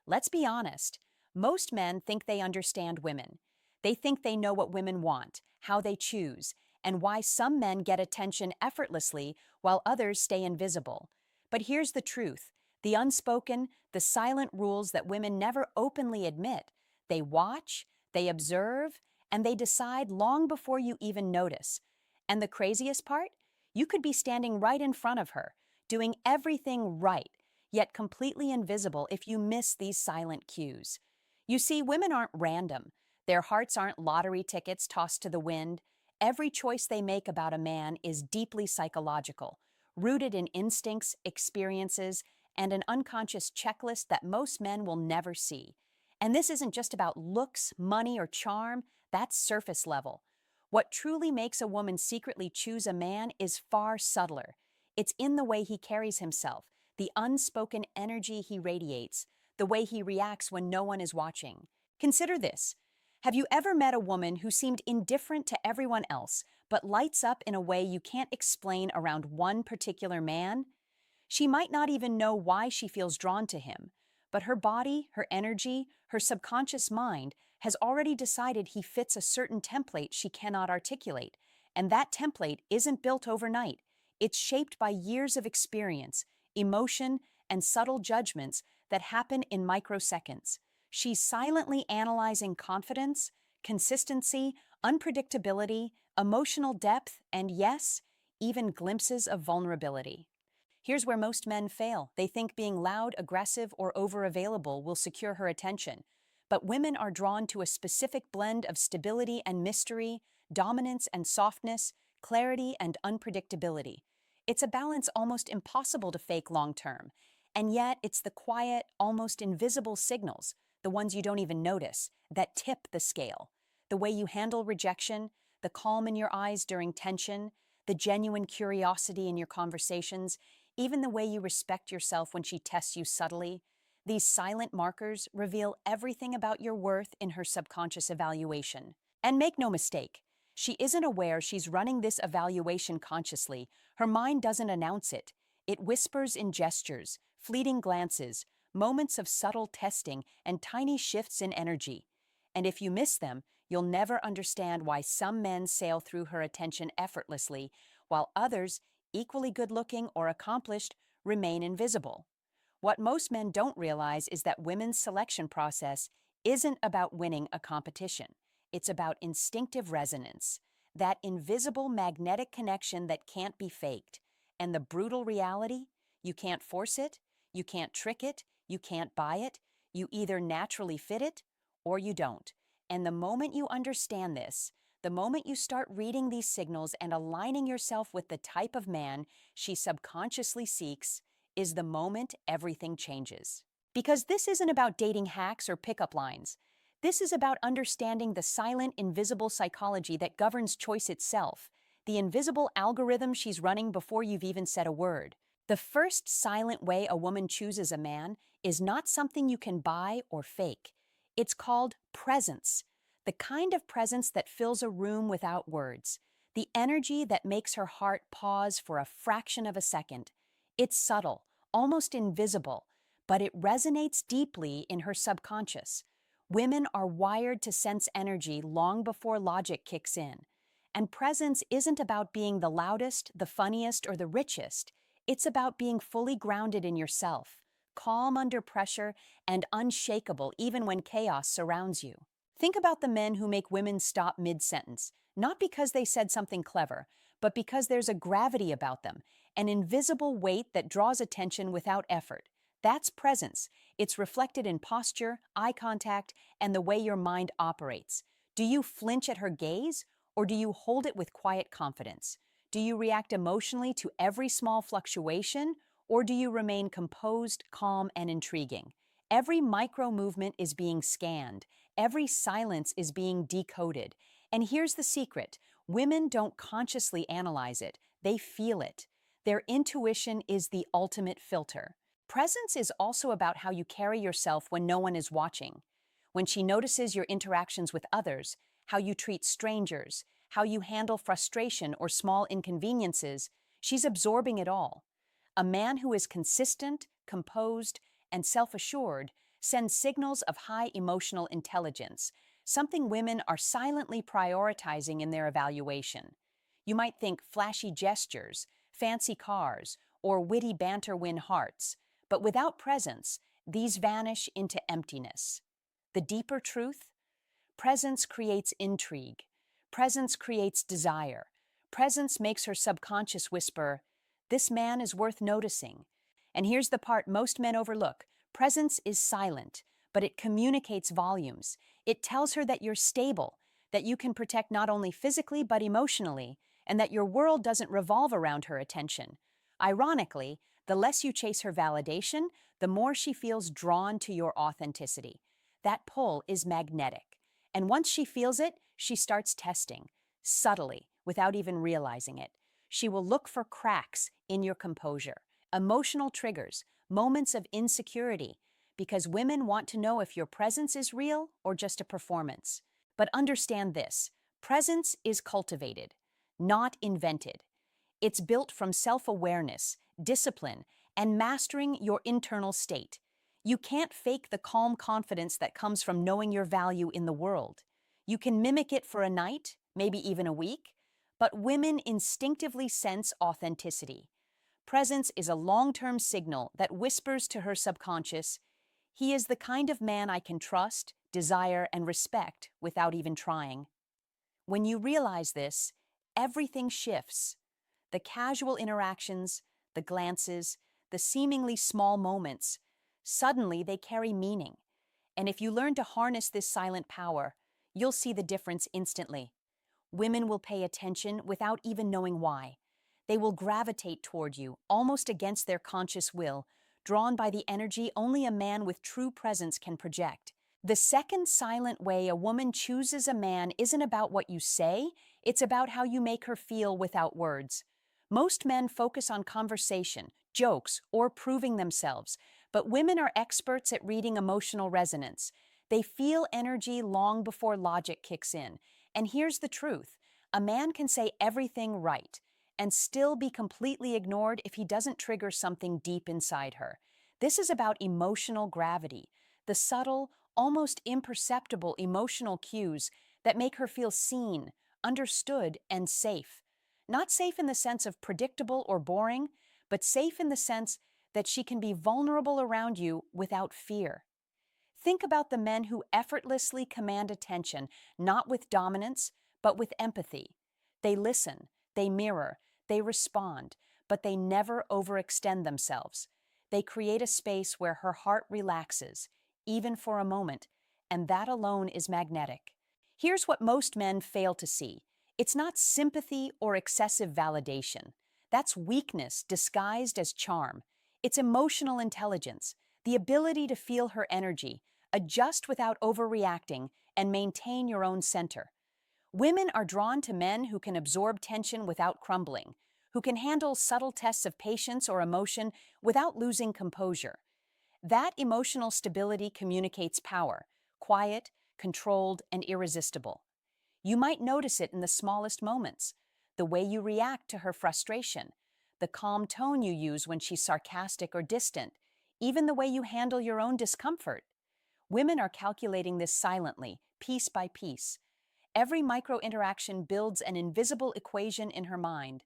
Let's be honest. Most men think they understand women. They think they know what women want, how they choose, and why some men get attention effortlessly while others stay invisible. But here's the truth: the unspoken, the silent rules that women never openly admit. They watch, they observe, and they decide long before you even notice. And the craziest part? You could be standing right in front of her, doing everything right, yet completely invisible if you miss these silent cues. You see, women aren't random. Their hearts aren't lottery tickets tossed to the wind. Every choice they make about a man is deeply psychological, rooted in instincts, experiences, and an unconscious checklist that most men will never see. And this isn't just about looks, money, or charm, that's surface level. What truly makes a woman secretly choose a man is far subtler. It's in the way he carries himself, the unspoken energy he radiates, the way he reacts when no one is watching. Consider this. Have you ever met a woman who seemed indifferent to everyone else, but lights up in a way you can't explain around one particular man? She might not even know why she feels drawn to him, but her body, her energy, her subconscious mind has already decided he fits a certain template she cannot articulate. And that template isn't built overnight. It's shaped by years of experience, emotion, and subtle judgments that happen in microseconds. She's silently analyzing confidence, consistency, unpredictability, emotional depth, and yes, even glimpses of vulnerability. Here's where most men fail. They think being loud, aggressive, or over-available will secure her attention. But women are drawn to a specific blend of stability and mystery, dominance and softness, clarity and unpredictability. It's a balance almost impossible to fake long-term. And yet, it's the quiet, almost invisible signals, the ones you don't even notice, that tip the scale. The way you handle rejection, the calm in your eyes during tension, the genuine curiosity in your conversations, even the way you respect yourself when she tests you subtly. These silent markers reveal everything about your worth in her subconscious evaluation. And make no mistake, she isn't aware she's running this evaluation consciously. Her mind doesn't announce it. It whispers in gestures, fleeting glances, moments of subtle testing, and tiny shifts in energy. And if you miss them, you'll never understand why some men sail through her attention effortlessly, while others, equally good-looking or accomplished, remain invisible. What most men don't realize is that women's selection process isn't about winning a competition. It's about instinctive resonance, that invisible magnetic connection that can't be faked. And the brutal reality? You can't force it, you can't trick it, you can't buy it. You either naturally fit it or you don't. And the moment you understand this, the moment you start reading these signals and aligning yourself with the type of man she subconsciously seeks, is the moment everything changes. Because this isn't about dating hacks or pickup lines. This is about understanding the silent, invisible psychology that governs choice itself, the invisible algorithm she's running before you've even said a word. The first silent way a woman chooses a man is not something you can buy or fake. It's called presence, the kind of presence that fills a room without words, the energy that makes her heart pause for a fraction of a second. It's subtle, almost invisible, but it resonates deeply in her subconscious. Women are wired to sense energy long before logic kicks in. And presence isn't about being the loudest, the funniest, or the richest. It's about being fully grounded in yourself, calm under pressure, and unshakable even when chaos surrounds you. Think about the men who make women stop mid-sentence, not because they said something clever, but because there's a gravity about them, an invisible weight that draws attention without effort. That's presence. It's reflected in posture, eye contact, and the way your mind operates. Do you flinch at her gaze, or do you hold it with quiet confidence? Do you react emotionally to every small fluctuation, or do you remain composed, calm, and intriguing? Every micro movement is being scanned. Every silence is being decoded. And here's the secret: women don't consciously analyze it, they feel it. Their intuition is the ultimate filter. Presence is also about how you carry yourself when no one is watching. When she notices your interactions with others, how you treat strangers, how you handle frustration or small inconveniences, she's absorbing it all. A man who is consistent, composed, and self-assured sends signals of high emotional intelligence, something women are silently prioritizing in their evaluation. You might think flashy gestures, fancy cars, or witty banter win hearts, but without presence, these vanish into emptiness. The deeper truth? Presence creates intrigue. Presence creates desire. Presence makes her subconscious whisper, "This man is worth noticing." And here's the part most men overlook. Presence is silent, but it communicates volumes. It tells her that you're stable, that you can protect not only physically but emotionally, and that your world doesn't revolve around her attention. Ironically, the less you chase her validation, the more she feels drawn to your authenticity. That pull is magnetic. And once she feels it, she starts testing, subtly, without even realizing it. She will look for cracks in your composure, emotional triggers, moments of insecurity, because women want to know if your presence is real or just a performance. But understand this: presence is cultivated, not invented. It's built from self-awareness, discipline, and mastering your internal state. You can't fake the calm confidence that comes from knowing your value in the world. You can mimic it for a night, maybe even a week, but women instinctively sense authenticity. Presence is a long-term signal that whispers to her subconscious, "He is the kind of man I can trust, desire, and respect without even trying." When you realize this, everything shifts. The casual interactions, the glances, the seemingly small moments, suddenly they carry meaning. And if you learn to harness this silent power, you'll see the difference instantly. Women will pay attention without even knowing why. They will gravitate toward you, almost against their conscious will, drawn by the energy only a man with true presence can project. The second silent way a woman chooses a man isn't about what you say, it's about how you make her feel without words. Most men focus on conversation, jokes, or proving themselves, but women are experts at reading emotional resonance. They feel energy long before logic kicks in. And here's the truth: a man can say everything right and still be completely ignored if he doesn't trigger something deep inside her. This is about emotional gravity, the subtle, almost imperceptible emotional cues that make her feel seen, understood, and safe. Not safe in the sense of predictable or boring, but safe in the sense that she can be vulnerable around you without fear. Think about the men who effortlessly command attention, not with dominance, but with empathy. They listen, they mirror, they respond, but they never overextend themselves. They create a space where her heart relaxes, even for a moment, and that alone is magnetic. Here's what most men fail to see: it's not sympathy or excessive validation. That's weakness disguised as charm. It's emotional intelligence, the ability to feel her energy, adjust without overreacting, and maintain your own center. Women are drawn to men who can absorb tension without crumbling, who can handle subtle tests of patience or emotion without losing composure. That emotional stability communicates power, quiet, controlled, and irresistible. You might notice it in the smallest moments: the way you react to her frustration, the calm tone you use when she's sarcastic or distant, even the way you handle your own discomfort. Women are calculating this silently, piece by piece. Every micro interaction builds an invisible equation in her mind.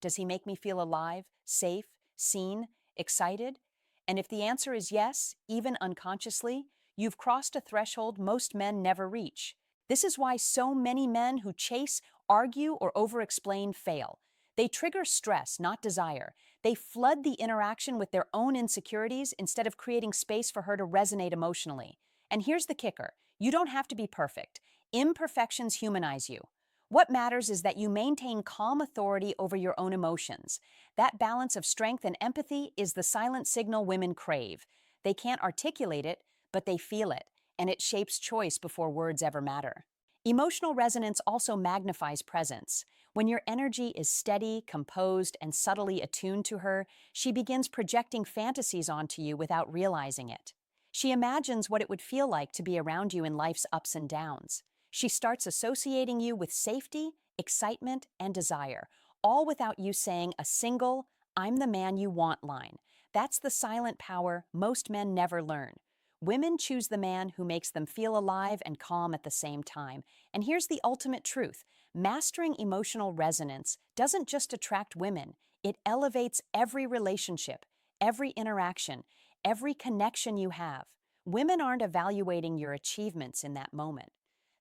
Does he make me feel alive, safe, seen, excited? And if the answer is yes, even unconsciously, you've crossed a threshold most men never reach. This is why so many men who chase, argue, or over-explain fail. They trigger stress, not desire. They flood the interaction with their own insecurities instead of creating space for her to resonate emotionally. And here's the kicker: you don't have to be perfect. Imperfections humanize you. What matters is that you maintain calm authority over your own emotions. That balance of strength and empathy is the silent signal women crave. They can't articulate it, but they feel it, and it shapes choice before words ever matter. Emotional resonance also magnifies presence. When your energy is steady, composed, and subtly attuned to her, she begins projecting fantasies onto you without realizing it. She imagines what it would feel like to be around you in life's ups and downs. She starts associating you with safety, excitement, and desire, all without you saying a single, "I'm the man you want" line. That's the silent power most men never learn. Women choose the man who makes them feel alive and calm at the same time. And here's the ultimate truth: mastering emotional resonance doesn't just attract women, it elevates every relationship, every interaction, every connection you have. Women aren't evaluating your achievements in that moment.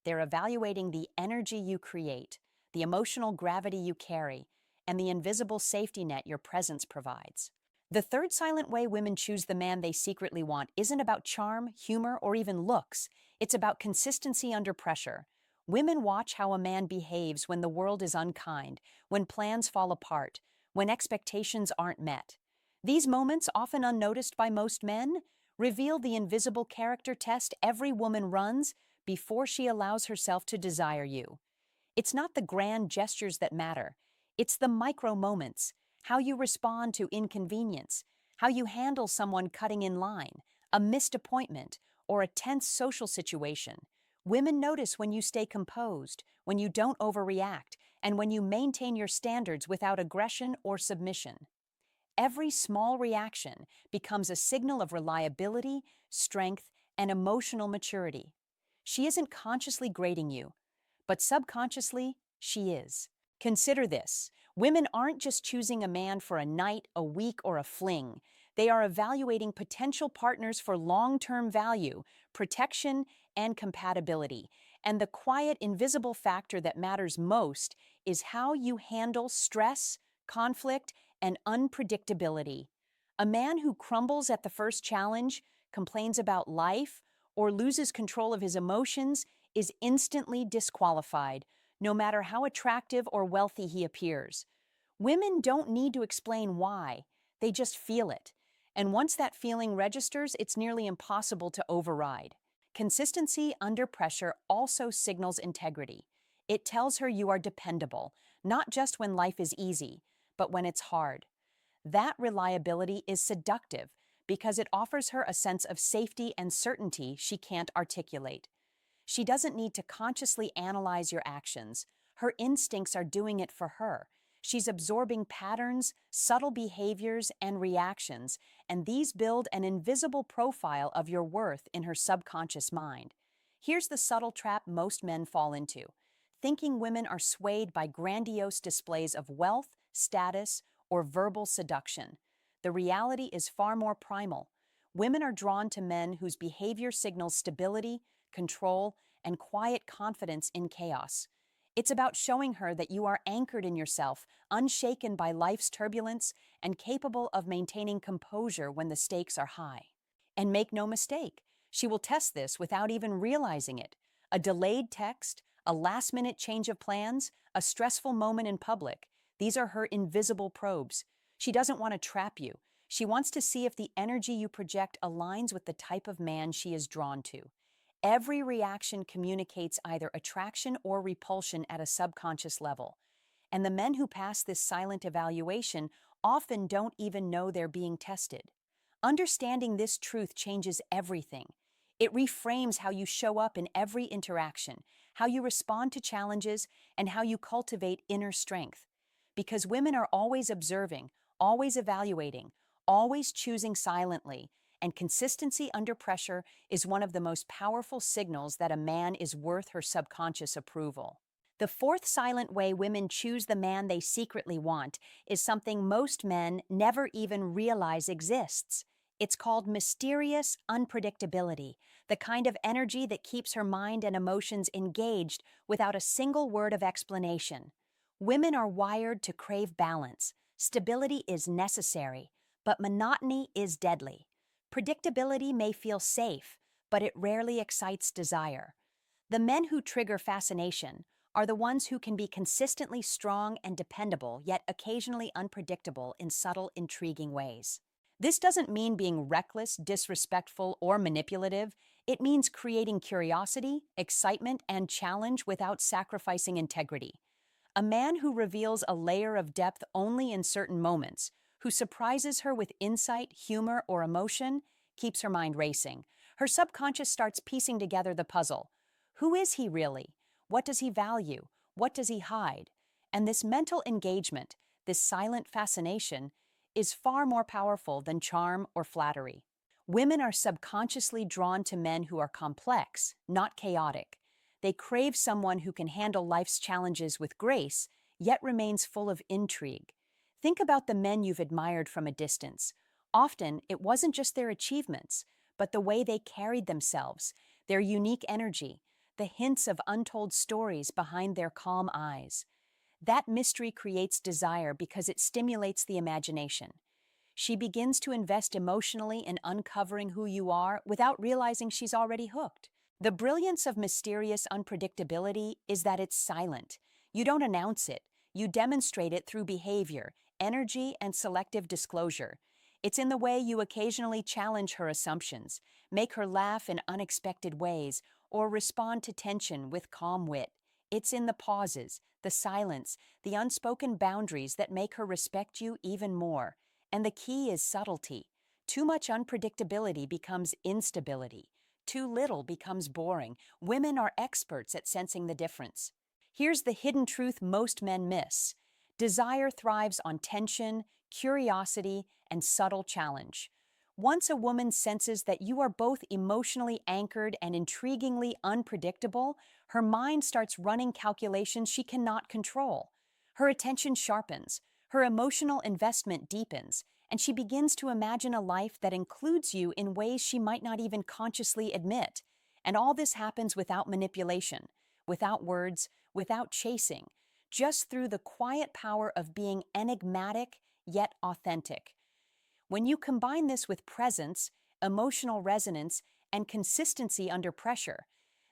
They're evaluating the energy you create, the emotional gravity you carry, and the invisible safety net your presence provides. The third silent way women choose the man they secretly want isn't about charm, humor, or even looks. It's about consistency under pressure. Women watch how a man behaves when the world is unkind, when plans fall apart, when expectations aren't met. These moments, often unnoticed by most men, reveal the invisible character test every woman runs before she allows herself to desire you. It's not the grand gestures that matter. It's the micro moments, how you respond to inconvenience, how you handle someone cutting in line, a missed appointment, or a tense social situation. Women notice when you stay composed, when you don't overreact, and when you maintain your standards without aggression or submission. Every small reaction becomes a signal of reliability, strength, and emotional maturity. She isn't consciously grading you, but subconsciously, she is. Consider this: women aren't just choosing a man for a night, a week, or a fling. They are evaluating potential partners for long term value, protection, and compatibility. And the quiet, invisible factor that matters most is how you handle stress, conflict, and unpredictability. A man who crumbles at the first challenge, complains about life, or loses control of his emotions is instantly disqualified, no matter how attractive or wealthy he appears. Women don't need to explain why, they just feel it. And once that feeling registers, it's nearly impossible to override. Consistency under pressure also signals integrity. It tells her you are dependable, not just when life is easy, but when it's hard. That reliability is seductive because it offers her a sense of safety and certainty she can't articulate. She doesn't need to consciously analyze your actions. Her instincts are doing it for her. She's absorbing patterns, subtle behaviors, and reactions, and these build an invisible profile of your worth in her subconscious mind. Here's the subtle trap most men fall into: thinking women are swayed by grandiose displays of wealth, status, or verbal seduction. The reality is far more primal. Women are drawn to men whose behavior signals stability, control, and quiet confidence in chaos. It's about showing her that you are anchored in yourself, unshaken by life's turbulence, and capable of maintaining composure when the stakes are high. And make no mistake, she will test this without even realizing it. A delayed text, a last-minute change of plans, a stressful moment in public, these are her invisible probes. She doesn't want to trap you. She wants to see if the energy you project aligns with the type of man she is drawn to. Every reaction communicates either attraction or repulsion at a subconscious level. And the men who pass this silent evaluation often don't even know they're being tested. Understanding this truth changes everything. It reframes how you show up in every interaction, how you respond to challenges, and how you cultivate inner strength. Because women are always observing, always evaluating, always choosing silently, and consistency under pressure is one of the most powerful signals that a man is worth her subconscious approval. The fourth silent way women choose the man they secretly want is something most men never even realize exists. It's called mysterious unpredictability, the kind of energy that keeps her mind and emotions engaged without a single word of explanation. Women are wired to crave balance. Stability is necessary, but monotony is deadly. Predictability may feel safe, but it rarely excites desire. The men who trigger fascination are the ones who can be consistently strong and dependable, yet occasionally unpredictable in subtle, intriguing ways. This doesn't mean being reckless, disrespectful, or manipulative. It means creating curiosity, excitement, and challenge without sacrificing integrity. A man who reveals a layer of depth only in certain moments, who surprises her with insight, humor, or emotion, keeps her mind racing. Her subconscious starts piecing together the puzzle. Who is he really? What does he value? What does he hide? And this mental engagement, this silent fascination, is far more powerful than charm or flattery. Women are subconsciously drawn to men who are complex, not chaotic. They crave someone who can handle life's challenges with grace, yet remains full of intrigue. Think about the men you've admired from a distance. Often, it wasn't just their achievements, but the way they carried themselves, their unique energy, the hints of untold stories behind their calm eyes. That mystery creates desire because it stimulates the imagination. She begins to invest emotionally in uncovering who you are without realizing she's already hooked. The brilliance of mysterious unpredictability is that it's silent. You don't announce it, you demonstrate it through behavior, energy, and selective disclosure. It's in the way you occasionally challenge her assumptions, make her laugh in unexpected ways, or respond to tension with calm wit. It's in the pauses, the silence, the unspoken boundaries that make her respect you even more. And the key is subtlety. Too much unpredictability becomes instability. Too little becomes boring. Women are experts at sensing the difference. Here's the hidden truth most men miss. Desire thrives on tension, curiosity, and subtle challenge. Once a woman senses that you are both emotionally anchored and intriguingly unpredictable, her mind starts running calculations she cannot control. Her attention sharpens, her emotional investment deepens, and she begins to imagine a life that includes you in ways she might not even consciously admit. And all this happens without manipulation, without words, without chasing, just through the quiet power of being enigmatic yet authentic. When you combine this with presence, emotional resonance, and consistency under pressure,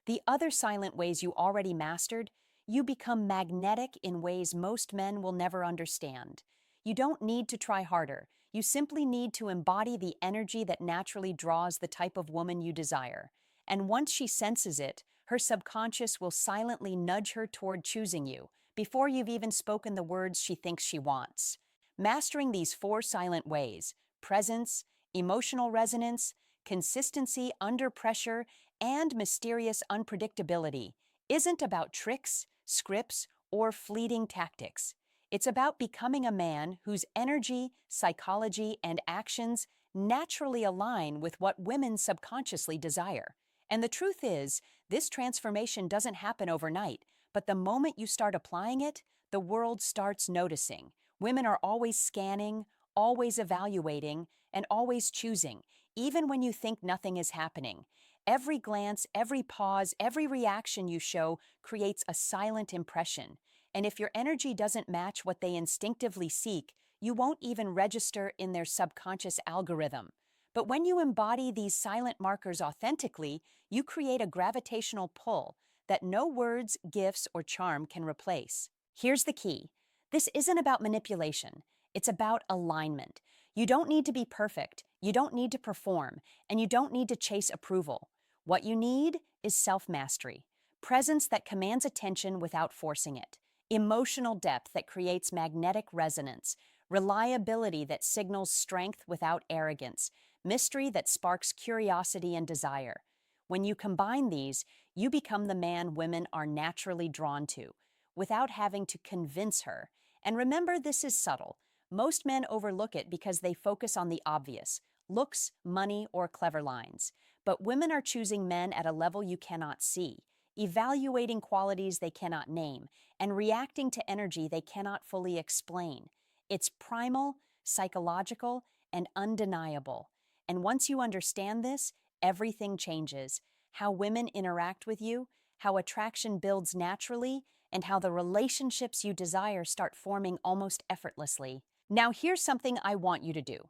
the other silent ways you already mastered, you become magnetic in ways most men will never understand. You don't need to try harder. You simply need to embody the energy that naturally draws the type of woman you desire. And once she senses it, her subconscious will silently nudge her toward choosing you before you've even spoken the words she thinks she wants. Mastering these four silent ways, presence, emotional resonance, consistency under pressure, and mysterious unpredictability, isn't about tricks, scripts, or fleeting tactics. It's about becoming a man whose energy, psychology, and actions naturally align with what women subconsciously desire. And the truth is, this transformation doesn't happen overnight, but the moment you start applying it, the world starts noticing. Women are always scanning, always evaluating, and always choosing, even when you think nothing is happening. Every glance, every pause, every reaction you show creates a silent impression. And if your energy doesn't match what they instinctively seek, you won't even register in their subconscious algorithm. But when you embody these silent markers authentically, you create a gravitational pull that no words, gifts, or charm can replace. Here's the key. This isn't about manipulation. It's about alignment. You don't need to be perfect, you don't need to perform, and you don't need to chase approval. What you need is self-mastery, presence that commands attention without forcing it, emotional depth that creates magnetic resonance, reliability that signals strength without arrogance, mystery that sparks curiosity and desire. When you combine these, you become the man women are naturally drawn to, without having to convince her. And remember, this is subtle. Most men overlook it because they focus on the obvious, looks, money, or clever lines. But women are choosing men at a level you cannot see, evaluating qualities they cannot name, and reacting to energy they cannot fully explain. It's primal, psychological, and undeniable. And once you understand this, everything changes. How women interact with you, how attraction builds naturally, and how the relationships you desire start forming almost effortlessly. Now, here's something I want you to do.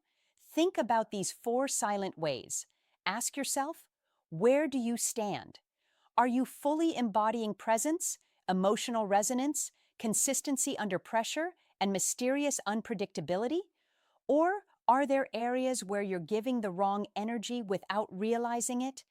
Think about these four silent ways. Ask yourself, where do you stand? Are you fully embodying presence, emotional resonance, consistency under pressure, and mysterious unpredictability? Or are there areas where you're giving the wrong energy without realizing it?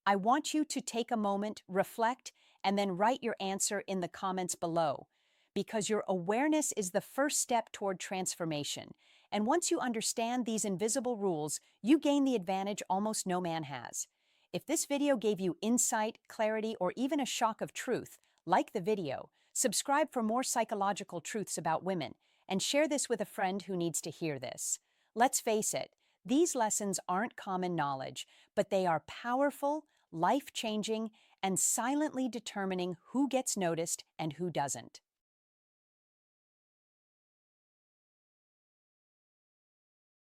I want you to take a moment, reflect, and then write your answer in the comments below, because your awareness is the first step toward transformation. And once you understand these invisible rules, you gain the advantage almost no man has. If this video gave you insight, clarity, or even a shock of truth, like the video, subscribe for more psychological truths about women, and share this with a friend who needs to hear this. Let's face it, These lessons aren't common knowledge, but they are powerful, life-changing, and silently determining who gets noticed and who doesn't.